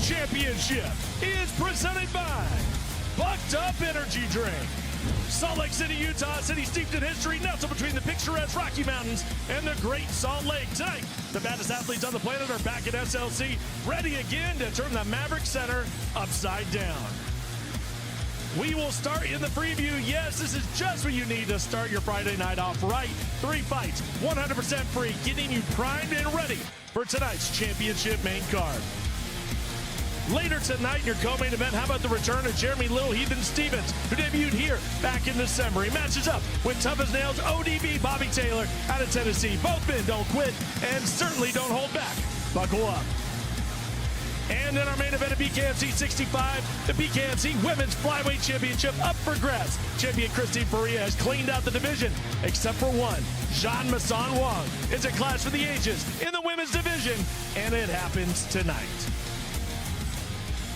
Championship is presented by Bucked Up Energy Drink. Salt Lake City, Utah, city steeped in history, nestled between the picturesque Rocky Mountains and the Great Salt Lake. Tonight, the baddest athletes on the planet are back at SLC, ready again to turn the Maverick Center upside down. We will start in the preview. Yes, this is just what you need to start your Friday night off right. 3 fights, 100% free, getting you primed and ready for tonight's championship main card. Later tonight in your co-main event, how about the return of Jeremy Little Heathen Stevens, who debuted here back in December. He matches up with Tough as Nails ODB Bobby Taylor out of Tennessee. Both men don't quit and certainly don't hold back. Buckle up. And in our main event of BKFC 65, the BKFC Women's Flyweight Championship up for grabs. Champion Christine Faria has cleaned out the division, except for one. Jean Masson Wong. It's a clash for the ages in the women's division, and it happens tonight.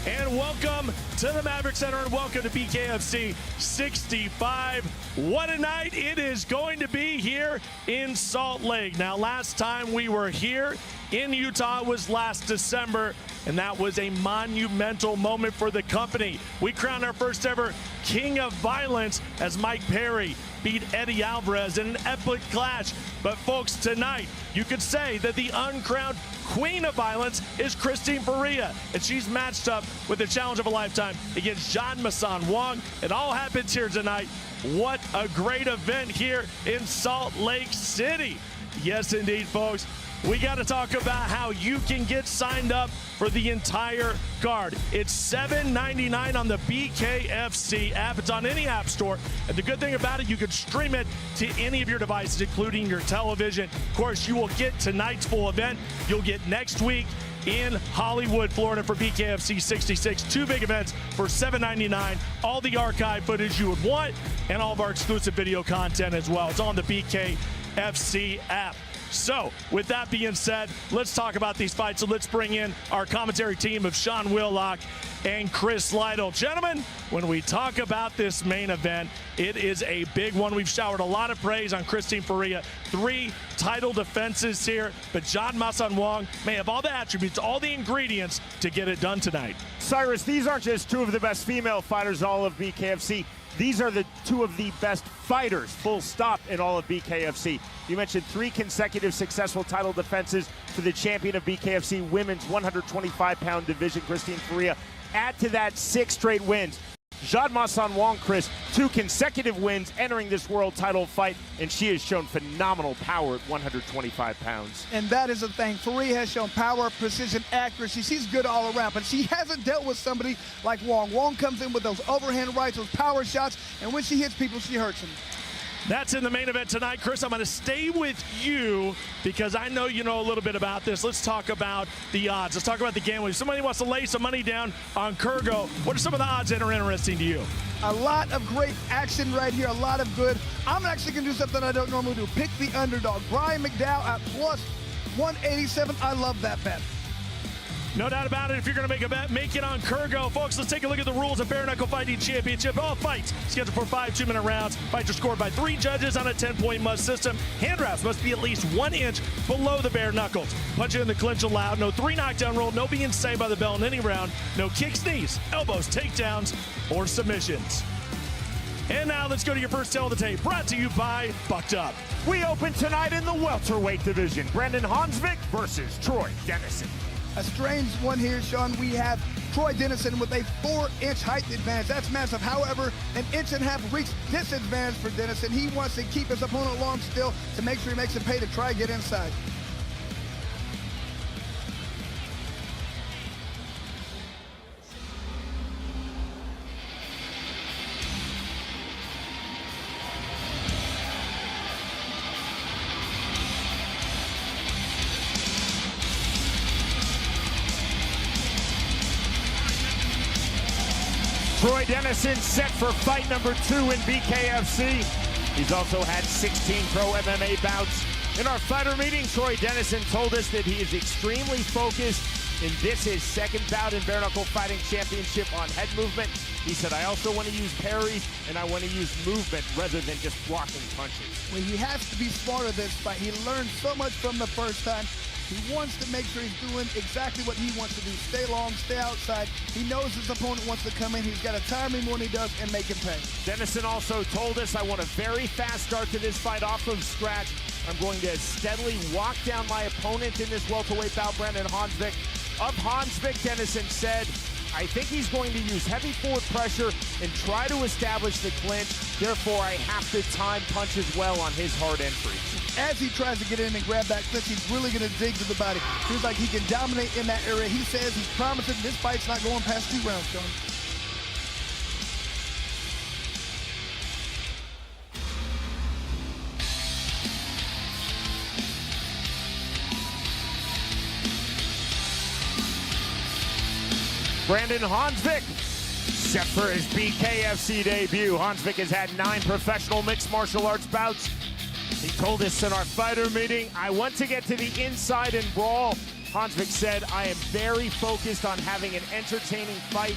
And welcome to the Maverick Center, and welcome to BKFC 65. What a night it is going to be here in Salt Lake. Now, last time we were here in Utah was last December, and that was a monumental moment for the company. We crowned our first ever King of Violence as Mike Perry beat Eddie Alvarez in an epic clash. But folks, tonight, you could say that the uncrowned Queen of Violence is Christine Faria, and she's matched up with the challenge of a lifetime against Jean Masson Wong. It all happens here tonight. What a great event here in Salt Lake City. Yes, indeed, folks. We got to talk about how you can get signed up for the entire card. It's $7.99 on the BKFC app. It's on any app store. And the good thing about it, you can stream it to any of your devices, including your television. Of course, you will get tonight's full event. You'll get next week in Hollywood, Florida for BKFC 66. 2 big events for $7.99. All the archive footage you would want and all of our exclusive video content as well. It's on the BKFC app. So, with that being said, let's talk about these fights. So let's bring in our commentary team of Sean Willock and Chris Lytle. Gentlemen, when we talk about this main event, it is a big one. We've showered a lot of praise on Christine Faria. 3 title defenses here, but Jean Masson Wong may have all the attributes, all the ingredients to get it done tonight. Cyrus, these aren't just 2 of the best female fighters all of BKFC. These are the 2 of the best fighters, full stop, in all of BKFC. You mentioned 3 consecutive successful title defenses for the champion of BKFC women's 125-pound division, Christine Faria. Add to that 6 straight wins. Jean Masson Wong, Chris, 2 consecutive wins entering this world title fight, and she has shown phenomenal power at 125 pounds. And that is the thing. Faria has shown power, precision, accuracy. She's good all around, but she hasn't dealt with somebody like Wong. Wong comes in with those overhand rights, those power shots, and when she hits people, she hurts them. That's in the main event tonight. Chris, I'm going to stay with you because I know you know a little bit about this. Let's talk about the odds. Let's talk about the gambling. If somebody wants to lay some money down on Kurgo, what are some of the odds that are interesting to you? A lot of great action right here, a lot of good. I'm actually going to do something I don't normally do. Pick the underdog. Brian McDowell at plus 187. I love that bet. No doubt about it. If you're going to make a bet, make it on Kurgo. Folks, let's take a look at the rules of Bare Knuckle Fighting Championship. All fights scheduled for 5 2-minute rounds. Fights are scored by 3 judges on a 10-point must system. Hand wraps must be at least 1 inch below the bare knuckles. Punching in the clinch allowed. No 3 knockdown roll. No being saved by the bell in any round. No kicks, knees, elbows, takedowns, or submissions. And now let's go to your first tell of the tape, brought to you by Bucked Up. We open tonight in the welterweight division. Brendan Honsvick versus Troy Dennison. A strange one here, Sean. We have Troy Dennison with a 4-inch height advantage. That's massive. However, an 1.5 inch reach disadvantage for Dennison. He wants to keep his opponent long still to make sure he makes him pay to try to get inside. Troy Dennison set for fight number 2 in BKFC. He's also had 16 pro MMA bouts. In our fighter meeting, Troy Dennison told us that he is extremely focused, and this is his 2nd bout in Bare Knuckle Fighting Championship on head movement. He said, I also want to use parries, and I want to use movement rather than just blocking punches. Well, he has to be smart at this fight. He learned so much from the first time. He wants to make sure he's doing exactly what he wants to do. Stay long, stay outside. He knows his opponent wants to come in. He's got to time him when he does and make him pay. Dennison also told us, I want a very fast start to this fight off of scratch. I'm going to steadily walk down my opponent in this welterweight bout, Brendan Honsvick. Of Honsvick, Dennison said, I think he's going to use heavy forward pressure and try to establish the clinch. Therefore, I have to time punches well on his hard entries. As he tries to get in and grab that clinch, he's really going to dig to the body. Feels like he can dominate in that area. He says he's promising this fight's not going past 2 rounds, Sean. Brandon Honsvick, set for his BKFC debut. Honsvick has had 9 professional mixed martial arts bouts. He told us in our fighter meeting, I want to get to the inside and brawl. Honsvick said, I am very focused on having an entertaining fight.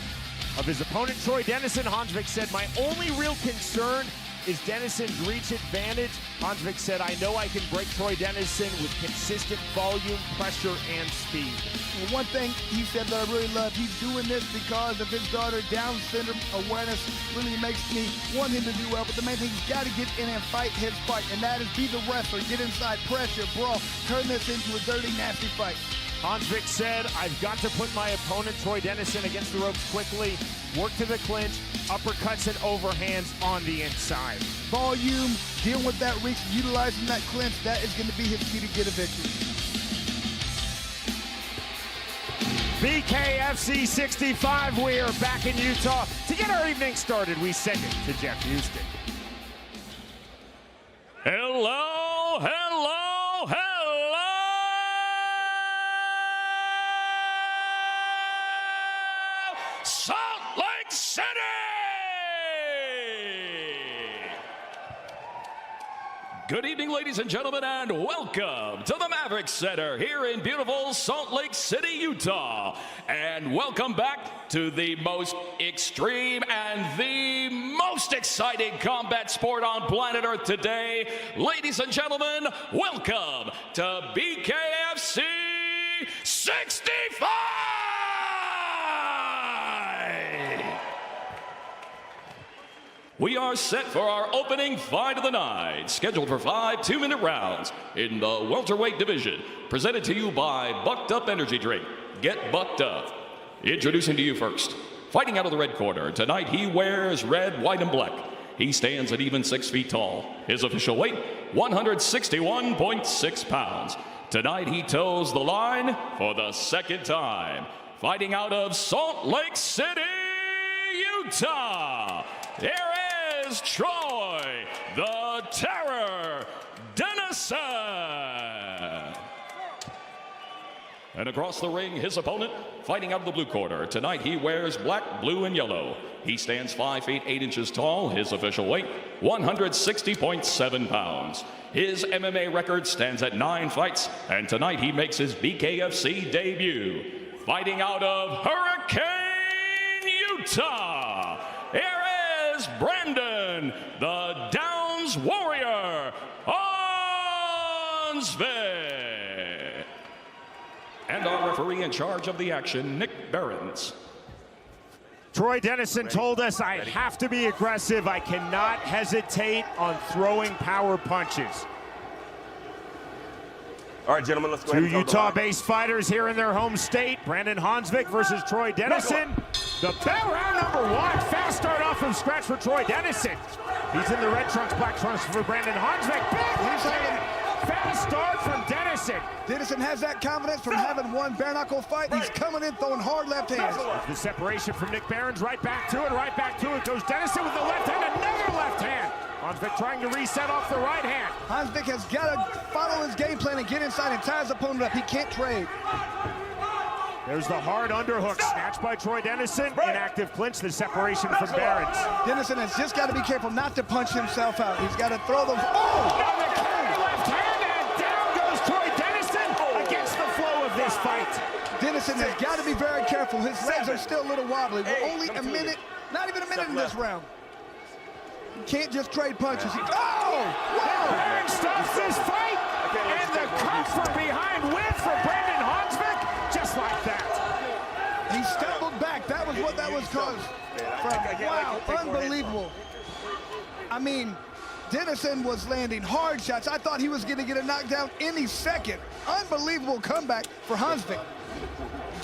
Of his opponent, Troy Dennison, Honsvick said, my only real concern is Dennison's reach advantage. Honsvick said, I know I can break Troy Dennison with consistent volume, pressure, and speed. Well, one thing he said that I really love, he's doing this because of his daughter. Down syndrome awareness really makes me want him to do well, but the main thing, he's got to get in and fight his fight, and that is be the wrestler, get inside, pressure, brawl, turn this into a dirty, nasty fight. Honsvick said, I've got to put my opponent, Troy Dennison, against the ropes quickly, work to the clinch, uppercuts and overhands on the inside. Volume, dealing with that reach, utilizing that clinch, that is going to be his key to get a victory. BKFC 65, we are back in Utah. To get our evening started, we send it to Jeff Houston. Hello, hello, hello! Salt Lake City! Good evening, ladies and gentlemen, and welcome to the Maverick Center here in beautiful Salt Lake City, Utah. And welcome back to the most extreme and the most exciting combat sport on planet Earth today. Ladies and gentlemen, welcome to BKFC 65! We are set for our opening fight of the night, scheduled for 5 2-minute rounds in the welterweight division, presented to you by Bucked Up Energy Drink. Get bucked up. Introducing to you first, fighting out of the red corner. Tonight he wears red, white, and black. He stands at even 6 feet tall. His official weight, 161.6 pounds. Tonight he toes the line for the second time. Fighting out of Salt Lake City, Utah. There is Troy, the Terror, Dennison. And across the ring, his opponent, fighting out of the blue corner. Tonight he wears black, blue, and yellow. He stands 5 feet 8 inches tall. His official weight, 160.7 pounds. His MMA record stands at 9 fights, and tonight he makes his BKFC debut. Fighting out of Hurricane, Utah, here is Brandon, the Downs Warrior, Honsvick. And our referee in charge of the action, Nick Behrens. Troy Dennison told us I have to be aggressive. I cannot hesitate on throwing power punches. All right, gentlemen, let's go ahead and Two Utah-based fighters here in their home state. Brandon Honsvick versus Troy Dennison. The bell, round number 1. Fast start off from scratch for Troy Dennison. He's in the red trunks, black trunks for Brandon Honsvick. Big left hand. Fast start from Dennison. Dennison has that confidence from having one bare knuckle fight. He's coming in throwing hard left hands. The separation from Nick Behrens, right back to it, right back to it. Goes Dennison with the left hand, another left hand. Honsvick trying to reset off the right hand. Honsvick has got to follow his game plan and get inside and tie his opponent up. He can't trade. There's the hard underhook, snatched by Troy Dennison. Inactive clinch, the separation from Behrens. Dennison has just got to be careful not to punch himself out. He's got to throw those. Oh! Left hand, and down goes Troy Dennison against the flow of this fight. Dennison has got to be very careful. His legs are still a little wobbly. We're only a minute, not even a minute in this round. You can't just trade punches. Oh! Whoa! Behrens stops this fight, and the cuff from behind win for impact, that was what that was caused from. Wow, unbelievable. I mean, Dennison was landing hard shots. I thought he was going to get a knockdown any second. Unbelievable comeback for Honsvick.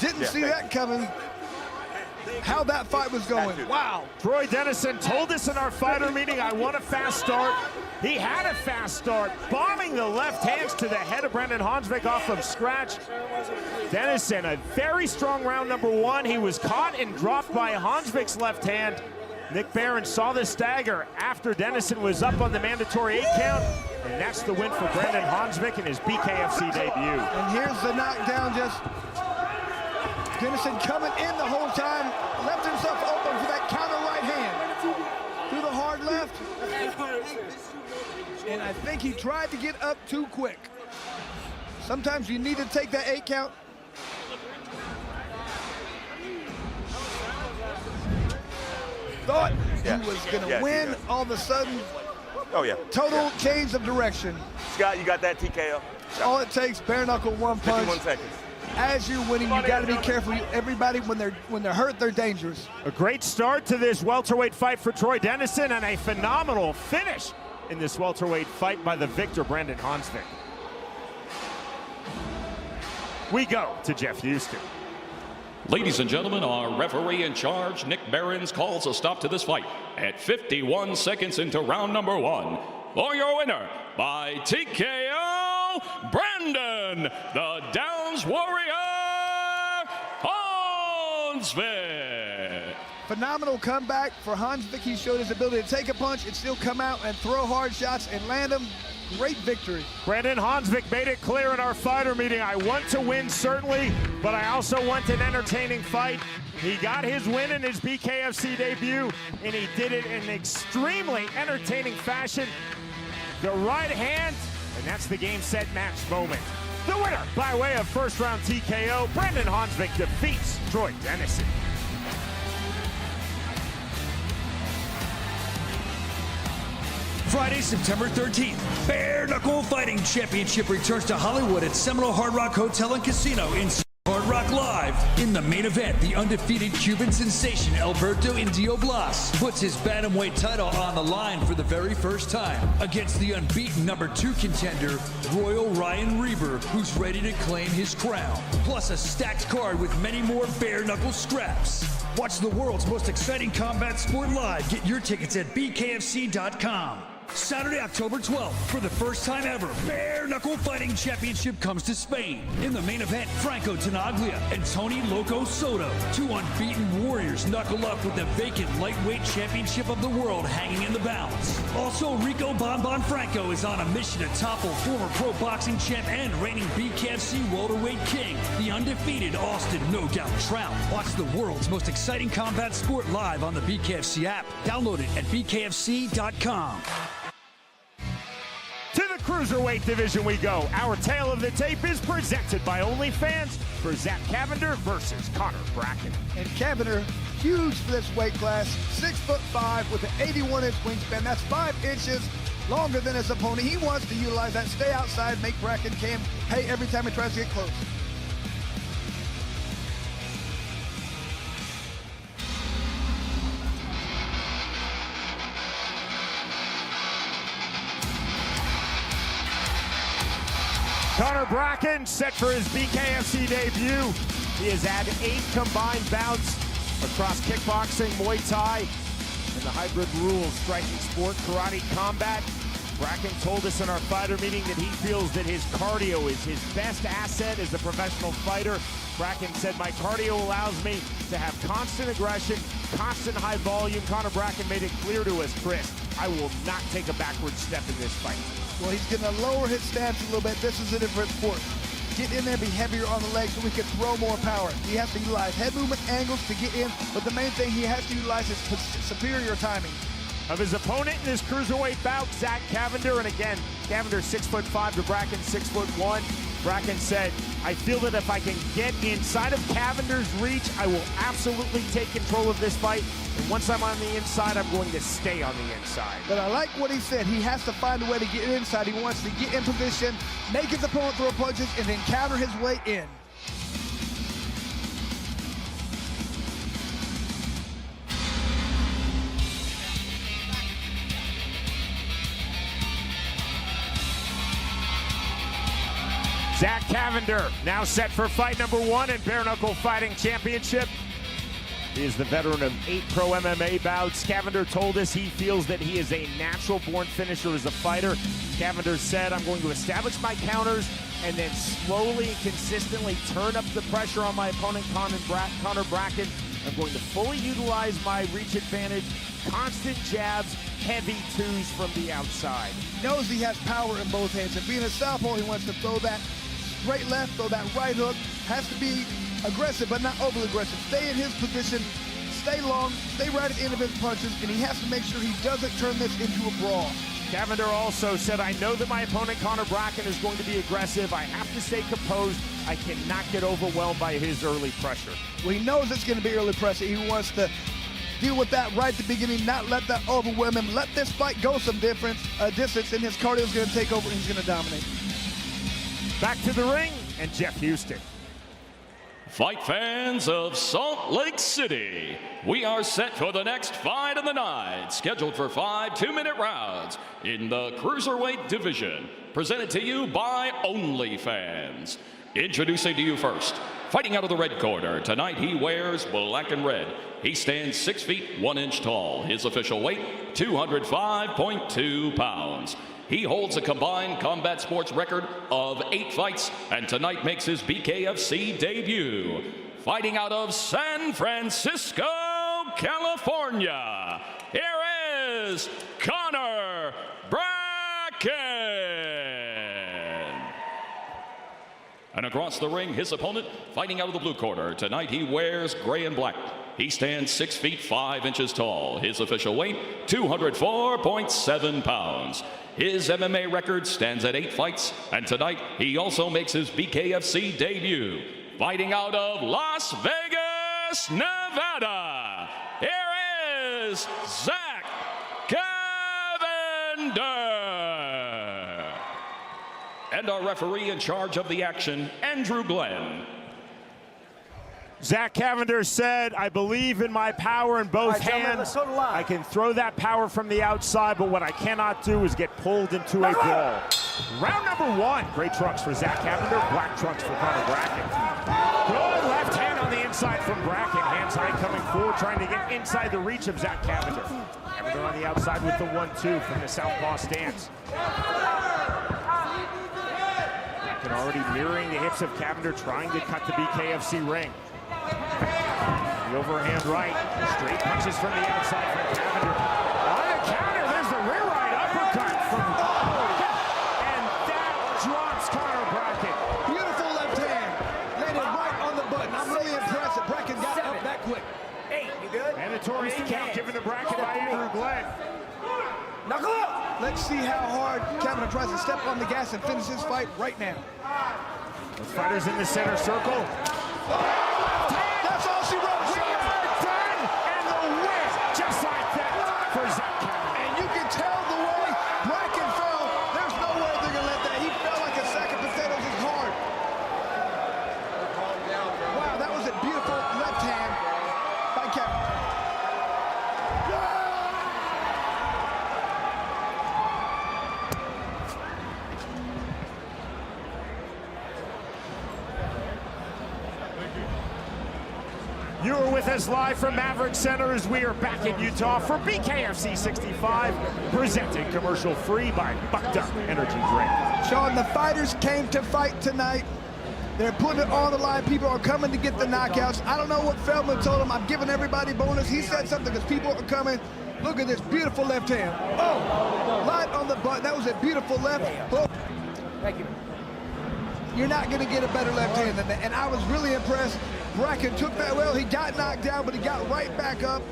Didn't see that coming. How that fight was going. Wow. Troy Dennison told us in our fighter meeting, I want a fast start. He had a fast start, bombing the left hands to the head of Brendan Honsvick off from scratch. Dennison, a very strong round number one. He was caught and dropped by Honsvick's left hand. Nick Barron saw the stagger after Dennison was up on the mandatory 8 count. And that's the win for Brendan Honsvick in his BKFC debut. And here's the knockdown, just Dennison coming in the whole time, left himself open for that counter right hand. Through the hard left. And I think he tried to get up too quick. Sometimes you need to take that 8 count. Thought he was gonna win, all of a sudden, total change of direction. Scott, you got that TKO? All it takes, bare knuckle, one punch. 51 seconds. As you're winning, you got to be careful. Everybody, when they're hurt, they're dangerous. A great start to this welterweight fight for Troy Dennison, and a phenomenal finish in this welterweight fight by the victor, Brendan Honsvick. We go to Jeff Houston. Ladies and gentlemen, our referee in charge, Nick Barons, calls a stop to this fight at 51 seconds into round number 1. For your winner by TKO, Brendan, the Downs Warrior, Honsvick. Phenomenal comeback for Honsvick. He showed his ability to take a punch and still come out and throw hard shots and land them. Great victory. Brendan Honsvick made it clear in our fighter meeting, I want to win certainly, but I also want an entertaining fight. He got his win in his BKFC debut, and he did it in an extremely entertaining fashion. The right hand, and that's the game, set, match moment. The winner by way of first round TKO, Brendan Honsvick defeats Troy Dennison. Friday, September 13th, Bare Knuckle Fighting Championship returns to Hollywood at Seminole Hard Rock Hotel and Casino in Hard Rock Live. In the main event, the undefeated Cuban sensation Alberto Indio Blas puts his bantamweight title on the line for the very first time against the unbeaten number 2 contender, Royal Ryan Reber, who's ready to claim his crown. Plus a stacked card with many more bare knuckle scraps. Watch the world's most exciting combat sport live. Get your tickets at BKFC.com. Saturday, October 12th, for the first time ever, Bare Knuckle Fighting Championship comes to Spain. In the main event, Franco Tenaglia and Tony Loco Soto, 2 unbeaten warriors, knuckle up with the vacant lightweight championship of the world hanging in the balance. Also, Rico Bonbon Franco is on a mission to topple former pro boxing champ and reigning BKFC welterweight king, the undefeated Austin No Doubt Trout. Watch the world's most exciting combat sport live on the BKFC app. Download it at BKFC.com. To the cruiserweight division we go. Our tale of the tape is presented by OnlyFans for Zach Cavender versus Connor Bracken. And Cavender, huge for this weight class, 6'5" with an 81-inch wingspan. That's 5 inches longer than his opponent. He wants to utilize that, stay outside, make Bracken pay every time he tries to get close. Connor Bracken set for his BKFC debut. He has had 8 combined bouts across kickboxing, Muay Thai, and the hybrid rules, striking sport, karate, combat. Bracken told us in our fighter meeting that he feels that his cardio is his best asset as a professional fighter. Bracken said, my cardio allows me to have constant aggression, constant high volume. Connor Bracken made it clear to us, Chris, I will not take a backward step in this fight. Well, he's going to lower his stance a little bit. This is a different sport. Get in there, be heavier on the legs so we can throw more power. He has to utilize head movement angles to get in, but the main thing he has to utilize is superior timing. Of his opponent in this cruiserweight bout, Zach Cavender, and again, Cavender 6'5" to Bracken 6'1". Bracken said, I feel that if I can get inside of Cavender's reach, I will absolutely take control of this fight. And once I'm on the inside, I'm going to stay on the inside. But I like what he said. He has to find a way to get inside. He wants to get in position, make his opponent throw punches, and then counter his way in. Zach Cavender now set for fight number 1 in Bare Knuckle Fighting Championship. He is the veteran of 8 pro MMA bouts. Cavender told us he feels that he is a natural-born finisher as a fighter. Cavender said, I'm going to establish my counters and then slowly and consistently turn up the pressure on my opponent, Connor Bracken. I'm going to fully utilize my reach advantage, constant jabs, heavy twos from the outside. He knows he has power in both hands, and being a southpaw, he wants to throw that straight left, throw that right hook. Has to be aggressive, but not overly aggressive. Stay in his position, stay long, stay right at the end of his punches, and he has to make sure he doesn't turn this into a brawl. Cavender also said, I know that my opponent, Connor Bracken, is going to be aggressive. I have to stay composed. I cannot get overwhelmed by his early pressure. Well, he knows it's going to be early pressure. He wants to deal with that right at the beginning, not let that overwhelm him. Let this fight go some distance, and his cardio is going to take over, and he's going to dominate. Back to the ring, and Jeff Houston. Fight fans of Salt Lake City, we are set for the next fight of the night, scheduled for 5 2-minute rounds in the Cruiserweight division, presented to you by OnlyFans. Introducing to you first, fighting out of the red corner, tonight he wears black and red. He stands 6 feet 1 inch tall. His official weight, 205.2 pounds. He holds a combined combat sports record of 8 fights, and tonight makes his BKFC debut. Fighting out of San Francisco, California, here is Connor Bracken. And across the ring, his opponent, fighting out of the blue corner. Tonight he wears gray and black. He stands 6 feet 5 inches tall. His official weight, 204.7 pounds. His MMA record stands at 8 fights, and tonight he also makes his BKFC debut. Fighting out of Las Vegas, Nevada, here is Zach Cavender. And our referee in charge of the action, Andrew Glenn. Zach Cavender said, I believe in my power in both hands. I can throw that power from the outside, but what I cannot do is get pulled into a brawl. Round number 1. Gray trunks for Zach Cavender, black trunks for Connor Bracken. Good left hand on the inside from Bracken. Hands high coming forward, trying to get inside the reach of Zach Cavender. Cavender on the outside with the 1-2 from the southpaw stance. Bracken already mirroring the hips of Cavender, trying to cut the BKFC ring. The overhand right, straight punches from the outside from Cavender. On the counter, there's the rear right uppercut from and that drops Connor Bracken. Beautiful left hand, landed right on the button. I'm really impressed that Bracken got up that quick. 8, you good? Mandatory count given to Bracken by Andrew Glenn. Knuckle up! Let's see how hard Cavender tries to step on the gas and finish this fight right now. The fighters in the center circle. That's all she wrote. We are done, and the win, just like that, for Zach Cavender. And you can tell the way Bracken fell. There's no way they're going to let that. He fell like a sack of potatoes. It's hard. Wow, that was a beautiful left hand by Cavender. You are with us live from Maverick Center as we are back in Utah for BKFC 65, presented commercial-free by Buck Duck Energy Drink. Sean, the fighters came to fight tonight. They're putting it on the line. People are coming to get the knockouts. I don't know what Feldman told them. I'm giving everybody bonus. He said something because people are coming. Look at this beautiful left hand. Oh, light on the button. That was a beautiful left hook. Thank you. You're not going to get a better left hand than that. And I was really impressed. Bracken took that well. He got knocked down, but he got right back up.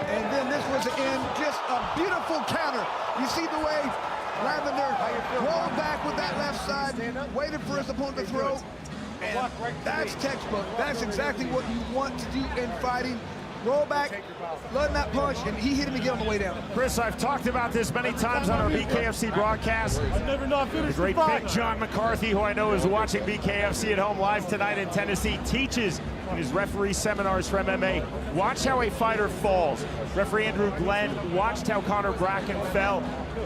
And then this was the end. Just a beautiful counter. You see the way Cavender rolled back with that left side, waited for his opponent to throw. And that's textbook. That's exactly what you want to do in fighting. Roll back, letting that punch, and he hit him again on the way down. Chris, I've talked about this many times on our BKFC broadcast. The great Big John McCarthy, who I know is watching BKFC at home live tonight in Tennessee, teaches in his referee seminars for MMA. Watch how a fighter falls. Referee Andrew Glenn watched how Connor Bracken fell.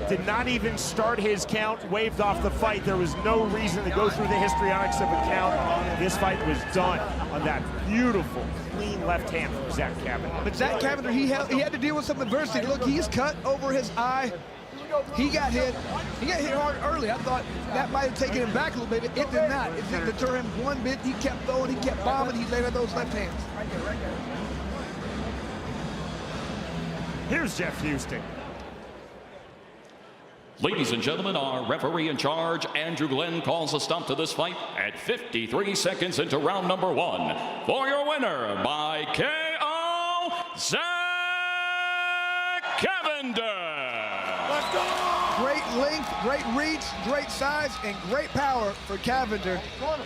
did not even start his count, waved off the fight. There was no reason to go through the histrionics of a count. This fight was done on that beautiful, clean left hand from Zach Cavender. But Zach Cavender, he had to deal with some adversity. Look, he's cut over his eye. He got hit. He got hit hard early. I thought that might have taken him back a little bit. It did not. It didn't deter him one bit. He kept throwing. He kept bombing. He landed those left hands. Here's Jeff Houston. Ladies and gentlemen, our referee in charge, Andrew Glenn, calls a stop to this fight at 53 seconds into round number 1. For your winner by KO, Zach Cavender. Let's go! Great length, great reach, great size, and great power for Cavender.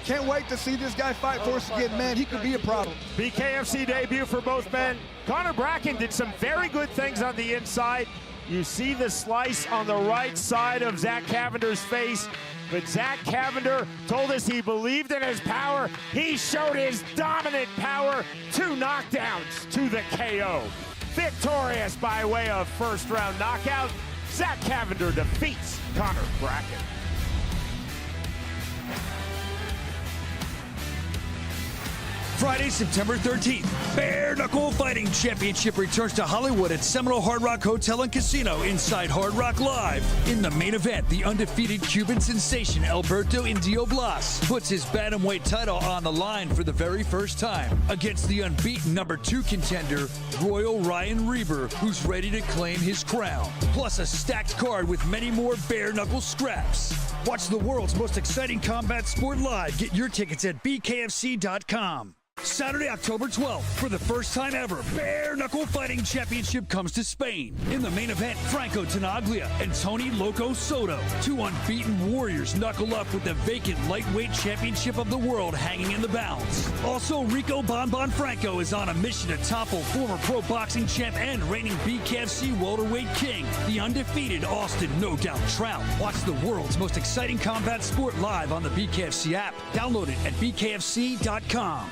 Can't wait to see this guy fight for us again. Man, he could be a problem. BKFC debut for both men. Connor Bracken did some very good things on the inside. You see the slice on the right side of Zach Cavender's face, but Zach Cavender told us he believed in his power. He showed his dominant power. 2 knockdowns to the KO. Victorious by way of first-round knockout, Zach Cavender defeats Connor Bracken. Friday, September 13th, Bare Knuckle Fighting Championship returns to Hollywood at Seminole Hard Rock Hotel and Casino inside Hard Rock Live. In the main event, the undefeated Cuban sensation Alberto Indio Blas puts his bantamweight title on the line for the very first time against the unbeaten number 2 contender, Royal Ryan Reber, who's ready to claim his crown. Plus a stacked card with many more bare knuckle scraps. Watch the world's most exciting combat sport live. Get your tickets at BKFC.com. Saturday, October 12th, for the first time ever, Bare Knuckle Fighting Championship comes to Spain. In the main event, Franco Tenaglia and Tony Loco Soto, 2 unbeaten warriors, knuckle up with the vacant lightweight championship of the world hanging in the balance. Also, Rico Bonbon Franco is on a mission to topple former pro boxing champ and reigning BKFC welterweight king, the undefeated Austin No Doubt Trout. Watch the world's most exciting combat sport live on the BKFC app. Download it at BKFC.com.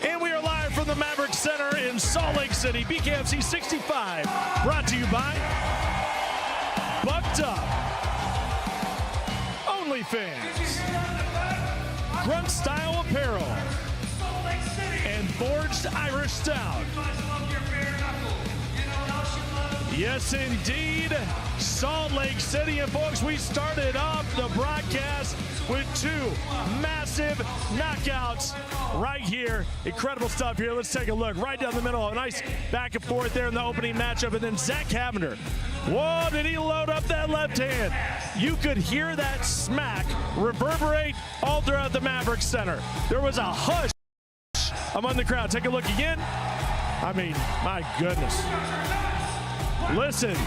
And we are live from the Maverick Center in Salt Lake City. BKFC 65, brought to you by Bucked Up, OnlyFans, Grunt Style Apparel, and Forged Irish Stout. Yes, indeed, Salt Lake City. And folks, we started off the broadcast with 2 massive knockouts right here. Incredible stuff here. Let's take a look right down the middle. A nice back and forth there in the opening matchup. And then Zach Cavender. Whoa, did he load up that left hand? You could hear that smack reverberate all throughout the Maverick Center. There was a hush among the crowd. Take a look again. I mean, my goodness. Listen,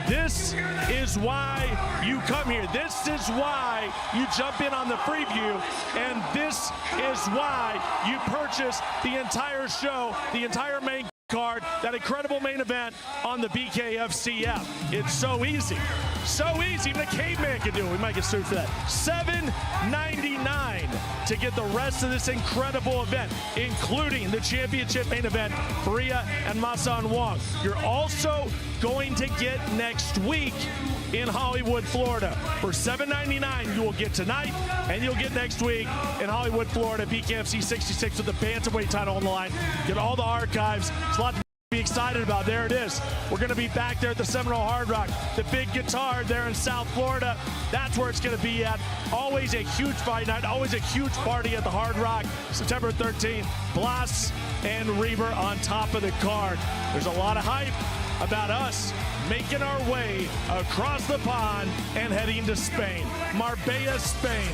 this is why you come here. This is why you jump in on the preview, and this is why you purchase the entire show, the entire main card, that incredible main event on the BKFC app. It's so easy. So easy. Even a caveman can do it. We might get sued for that. $7.99 to get the rest of this incredible event, including the championship main event, Faria and Masan Wong. You're also going to get next week in Hollywood, Florida. For $7.99, you will get tonight, and you'll get next week in Hollywood, Florida, BKFC 66 with the bantamweight title on the line. Get all the archives. It's a lot to be excited about. There it is. We're going to be back there at the Seminole Hard Rock, the big guitar there in South Florida. That's where it's going to be at. Always a huge fight night, always a huge party at the Hard Rock. September 13th, Blas and Reber on top of the card. There's a lot of hype about us making our way across the pond and heading to Spain. Marbella, Spain.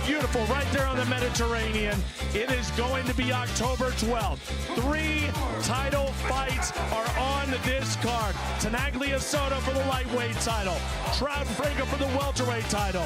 Beautiful, right there on the Mediterranean. It is going to be October 12th. 3 title fights are on this card. Tenaglia Soto for the lightweight title. Trout and Franco for the welterweight title.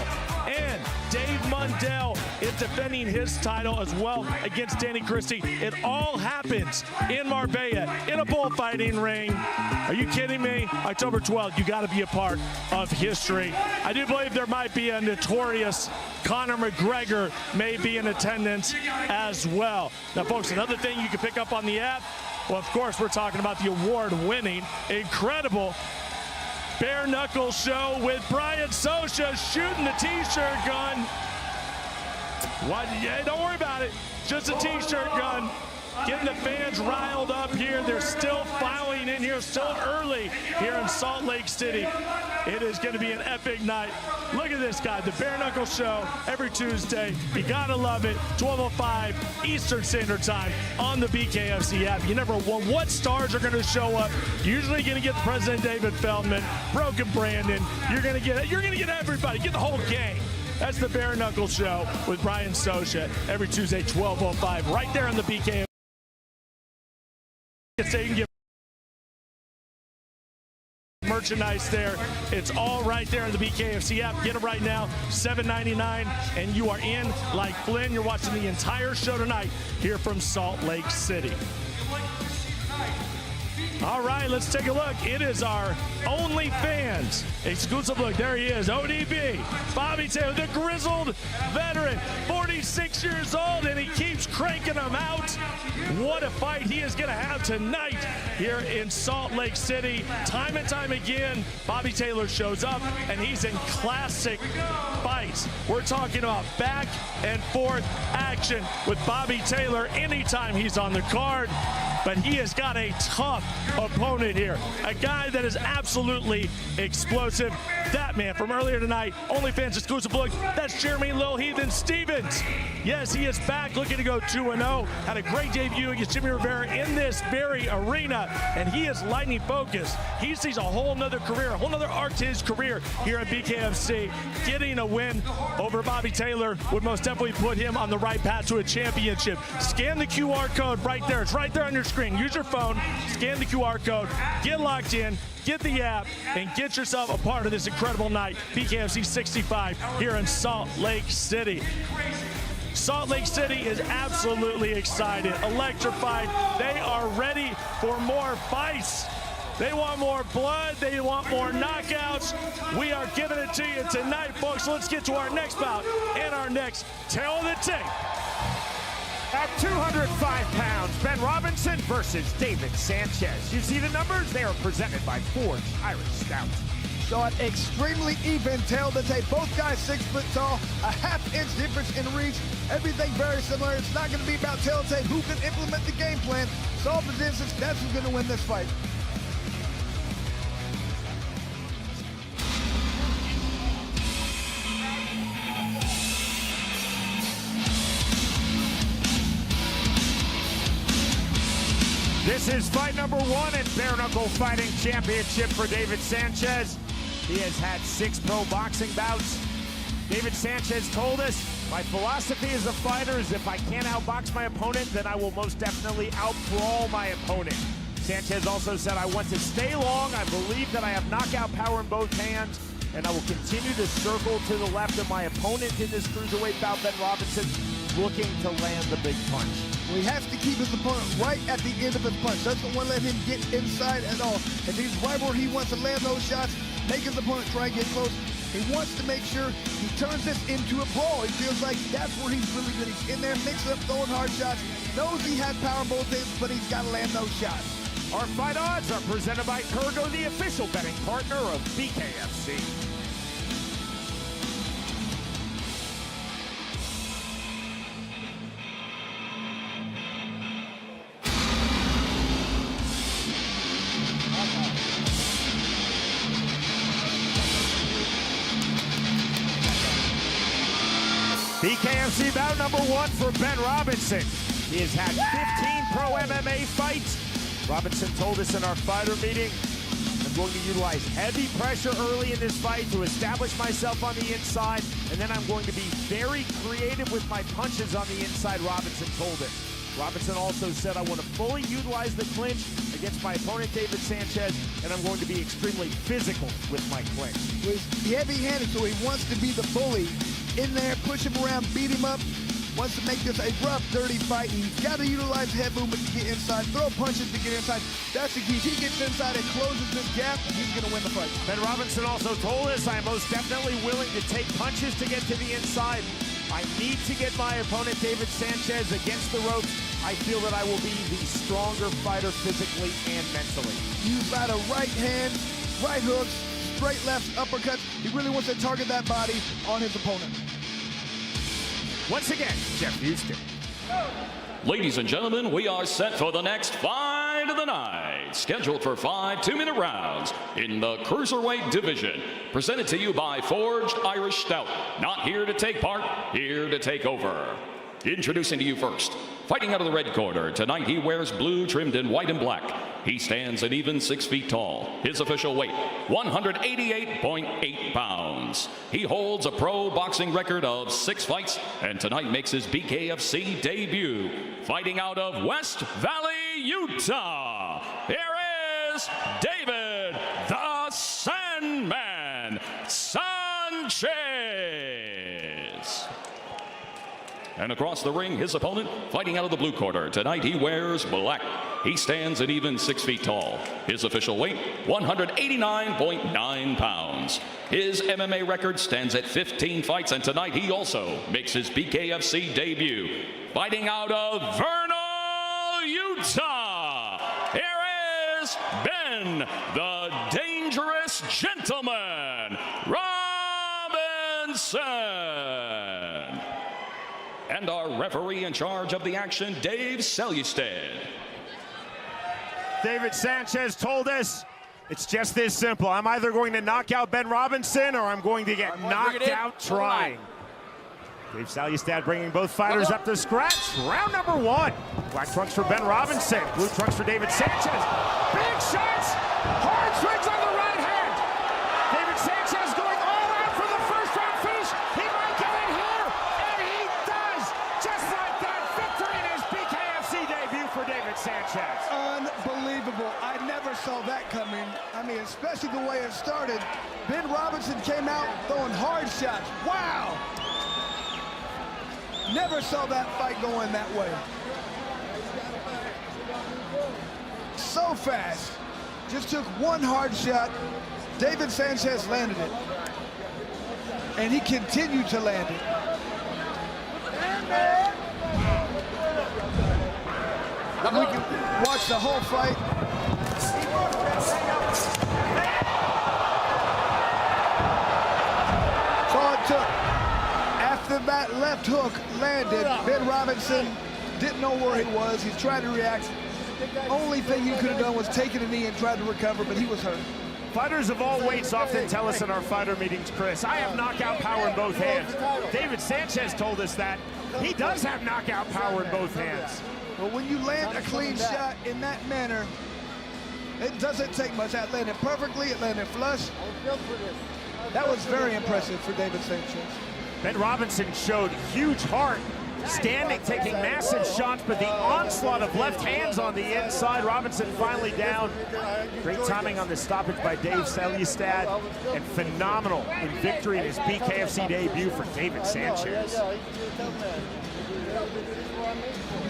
And Dave Mundell is defending his title as well against Danny Christie. It all happens in Marbella in a bullfighting ring. Are you kidding me? October 12th, you got to be a part of history. I do believe there might be a notorious Conor McGregor may be in attendance as well. Now, folks, another thing you can pick up on the app, well, of course, we're talking about the award-winning, incredible Bare Knuckle Show with Brian Socha shooting the t-shirt gun. What? Yeah, don't worry about it. Just a t-shirt gun. Getting the fans riled up here. They're still filing in here, still early here in Salt Lake City. It is going to be an epic night. Look at this guy, the Bare Knuckle Show every Tuesday. You got to love it. 12:05 Eastern Standard Time on the BKFC app. You never know what stars are going to show up. You're usually going to get President David Feldman, Broken Brandon. You're going to get everybody. Get the whole gang. That's the Bare Knuckle Show with Brian Socha every Tuesday, 12:05, right there on the BKFC. You can get merchandise there. It's all right there in the BKFC app. Get it right now, $7.99, and you are in like Flynn. You're watching the entire show tonight here from Salt Lake City. All right, let's take a look. It is our OnlyFans exclusive look. There he is, ODB, Bobby Taylor, the grizzled veteran, 46 years old, and he keeps cranking them out. What a fight he is going to have tonight here in Salt Lake City. Time and time again, Bobby Taylor shows up, and he's in classic fights. We're talking about back and forth action with Bobby Taylor anytime he's on the card. But he has got a tough opponent here. A guy that is absolutely explosive. That man from earlier tonight, OnlyFans exclusive look, that's Jeremy Lil Heathen Stevens. Yes, he is back looking to go 2-0. Had a great debut against Jimmy Rivera in this very arena, and he is lightning focused. He sees a whole nother career, a whole nother arc to his career here at BKFC. Getting a win over Bobby Taylor would most definitely put him on the right path to a championship. Scan the QR code right there. It's right there on your screen. Use your phone, scan the QR code, get locked in, get the app, and get yourself a part of this incredible night. BKFC 65 here in Salt Lake City. Salt Lake City is absolutely excited, electrified. They are ready for more fights. They want more blood. They want more knockouts. We are giving it to you tonight, folks. Let's get to our next bout and our next Tale of the Tape. At 205 pounds, Ben Robinson versus David Sanchez. You see the numbers? They are presented by Forge Irish Stout. Sean, extremely even tail to tape. Both guys 6 foot tall, a half-inch difference in reach. Everything very similar. It's not going to be about tail to tape. Who can implement the game plan, solve the distance? That's who's going to win this fight. This is fight number 1 in Bare Knuckle Fighting Championship for David Sanchez. He has had 6 pro boxing bouts. David Sanchez told us, my philosophy as a fighter is if I can't outbox my opponent, then I will most definitely outbrawl my opponent. Sanchez also said, I want to stay long. I believe that I have knockout power in both hands, and I will continue to circle to the left of my opponent in this cruiserweight bout. Ben Robinson looking to land the big punch. Well, he has to keep his opponent right at the end of his punch. Doesn't want to let him get inside at all. If he's right where he wants to land those shots, make his opponent try and get close. He wants to make sure he turns this into a brawl. He feels like that's where he's really good. He's in there, mixing up, throwing hard shots. Knows he has power in both hands, but he's got to land those shots. Our fight odds are presented by Kurgo, the official betting partner of BKFC. BKFC bout number 1 for Ben Robinson. He has had 15 pro MMA fights. Robinson told us in our fighter meeting, I'm going to utilize heavy pressure early in this fight to establish myself on the inside, and then I'm going to be very creative with my punches on the inside, Robinson told him. Robinson also said, I want to fully utilize the clinch against my opponent, David Sanchez, and I'm going to be extremely physical with my clinch. He's heavy-handed, so he wants to be the bully. In there, push him around, beat him up. Wants to make this a rough, dirty fight. He's got to utilize head movement to get inside, throw punches to get inside. That's the key. If he gets inside and closes this gap, he's going to win the fight. Ben Robinson also told us, I am most definitely willing to take punches to get to the inside. I need to get my opponent, David Sanchez, against the ropes. I feel that I will be the stronger fighter physically and mentally. Use by the right hand, right hooks, straight lefts, uppercuts. He really wants to target that body on his opponent. Once again, Jeff Houston. Ladies and gentlemen, we are set for the next fight of the night. Scheduled for 5 2-minute rounds in the Cruiserweight division. Presented to you by Forged Irish Stout. Not here to take part, here to take over. Introducing to you first, fighting out of the red corner. Tonight he wears blue trimmed in white and black. He stands an even 6 feet tall. His official weight, 188.8 pounds. He holds a pro boxing record of 6 fights, and tonight makes his BKFC debut. Fighting out of West Valley, Utah, here is David the Sandman Sanchez. And across the ring, his opponent, fighting out of the blue corner. Tonight he wears black. He stands an even 6 feet tall. His official weight, 189.9 pounds. His MMA record stands at 15 fights, and tonight he also makes his BKFC debut. Fighting out of Vernal, Utah, here is Ben, the Dangerous Gentleman Robinson. And our referee in charge of the action, Dave Selustad. David Sanchez told us it's just this simple. I'm either going to knock out Ben Robinson or I'm going to get knocked out trying. Dave Selustad bringing both fighters up to scratch. Round number 1. Black trunks for Ben Robinson. Blue trunks for David Sanchez. Big shots. Hard swings on the right hand. David Sanchez going all out for the first round finish. He might get it here, and he does. Just like that, victory in his BKFC debut for David Sanchez. Unbelievable. I never saw that coming. I mean, especially the way it started. Ben Robinson came out throwing hard shots. Wow. Never saw that fight going that way. So fast. Just took one hard shot. David Sanchez landed it. And he continued to land it. We can watch the whole fight. That's all it took. After that left hook landed, Ben Robinson didn't know where he was. He's trying to react. Only thing he could have done was taken a knee and tried to recover, but he was hurt. Fighters of all weights often tell us in our fighter meetings, Chris, I have knockout power in both hands. David Sanchez told us that. He does have knockout power in both hands. But when you land a clean shot in that manner, it doesn't take much. That landed perfectly, it landed flush. That was very impressive for David Sanchez. Ben Robinson showed huge heart, standing, taking massive shots, but the onslaught of left hands on the inside. Robinson finally down. Great timing on the stoppage by Dave Selustad, and phenomenal in victory in his BKFC debut for David Sanchez.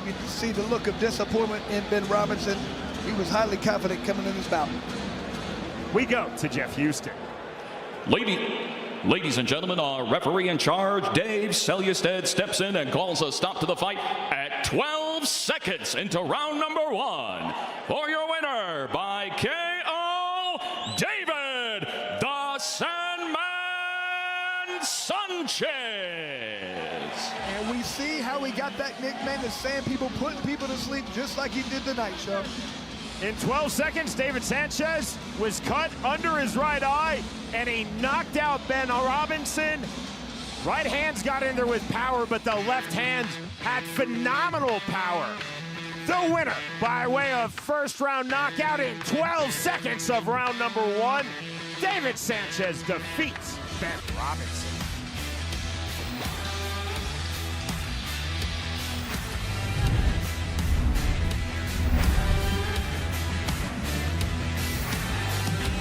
You can see the look of disappointment in Ben Robinson. He was highly confident coming in this bout. We go to Jeff Houston. Ladies and gentlemen, our referee in charge, Dave Selustad, steps in and calls a stop to the fight at 12 seconds into round number 1. For your winner by KO, David the Sandman Sanchez. And we see how he got that nickname, the Sand People, putting people to sleep just like he did tonight, Sean. In 12 seconds, David Sanchez was cut under his right eye, and he knocked out Ben Robinson. Right hands got in there with power, but the left hand had phenomenal power. The winner by way of first round knockout in 12 seconds of round number 1, David Sanchez defeats Ben Robinson.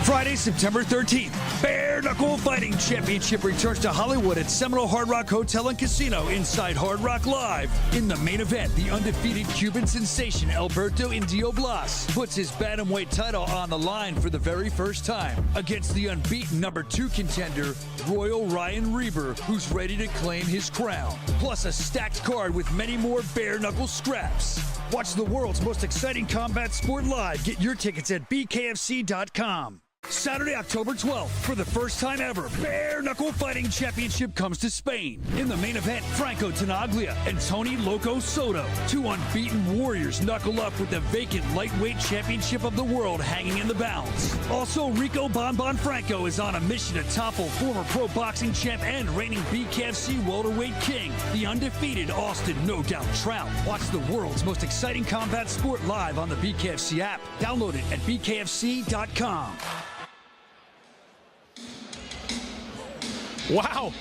Friday, September 13th, Bare Knuckle Fighting Championship returns to Hollywood at Seminole Hard Rock Hotel and Casino inside Hard Rock Live. In the main event, the undefeated Cuban sensation Alberto Indio Blas puts his bantamweight title on the line for the very first time against the unbeaten number 2 contender, Royal Ryan Reber, who's ready to claim his crown. Plus a stacked card with many more bare knuckle scraps. Watch the world's most exciting combat sport live. Get your tickets at BKFC.com. Saturday, October 12th, for the first time ever, Bare Knuckle Fighting Championship comes to Spain. In the main event, Franco Tenaglia and Tony Loco Soto. Two unbeaten warriors knuckle up with the vacant lightweight championship of the world hanging in the balance. Also, Rico Bonbon Franco is on a mission to topple former pro boxing champ and reigning BKFC welterweight king, the undefeated Austin No Doubt Trout. Watch the world's most exciting combat sport live on the BKFC app. Download it at bkfc.com. Wow,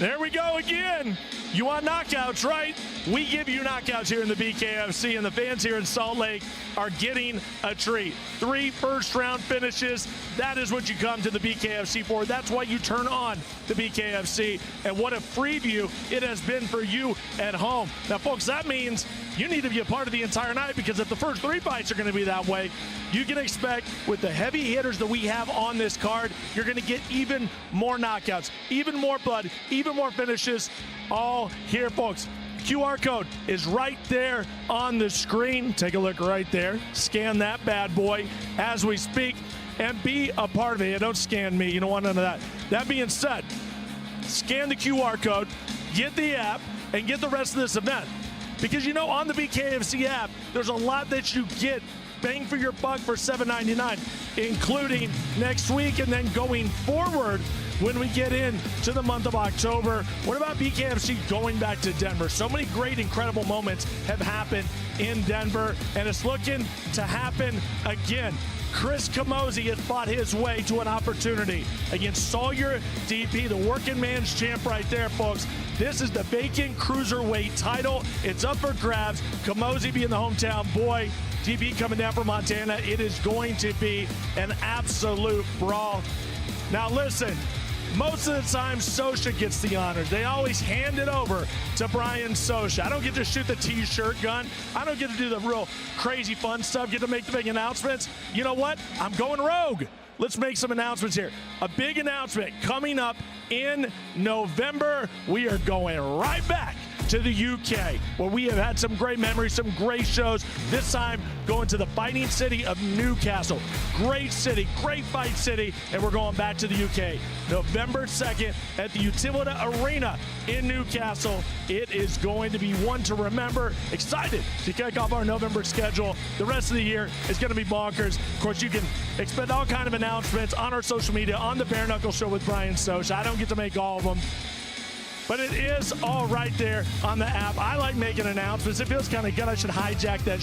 there we go again. You want knockouts, right? We give you knockouts here in the BKFC, and the fans here in Salt Lake are getting a treat. 3 first-round finishes. That is what you come to the BKFC for. That's why you turn on the BKFC, and what a preview it has been for you at home. Now, folks, that means you need to be a part of the entire night, because if the first 3 fights are going to be that way, you can expect with the heavy hitters that we have on this card, you're going to get even more knockouts, even more blood, even more finishes, all here, folks. QR code is right there on the screen. Take a look right there. Scan that bad boy as we speak and be a part of it. Don't scan me. You don't want none of that. That being said, scan the QR code, get the app, and get the rest of this event. Because, you know, on the BKFC app, there's a lot that you get bang for your buck for $7.99, including next week and then going forward when we get into the month of October. What about BKFC going back to Denver? So many great, incredible moments have happened in Denver, and it's looking to happen again. Chris Camozzi has fought his way to an opportunity against Sawyer DP, the working man's champ right there, folks. This is the vacant cruiserweight title. It's up for grabs. Camozzi being the hometown boy, DP coming down from Montana. It is going to be an absolute brawl. Now listen, most of the time, Sosha gets the honors. They always hand it over to Brian Sosha. I don't get to shoot the T-shirt gun. I don't get to do the real crazy fun stuff, get to make the big announcements. You know what? I'm going rogue. Let's make some announcements here. A big announcement coming up in November. We are going right back to the UK, where we have had some great memories, some great shows. This time going to the fighting city of Newcastle. Great city, great fight city, and we're going back to the UK. November 2nd at the Utilita Arena in Newcastle. It is going to be one to remember. Excited to kick off our November schedule. The rest of the year is going to be bonkers. Of course, you can expect all kind of announcements on our social media, on the Bare Knuckle Show with Brian Sosha. I don't get to make all of them, but it is all right there on the app. I like making announcements. It feels kind of good. I should hijack that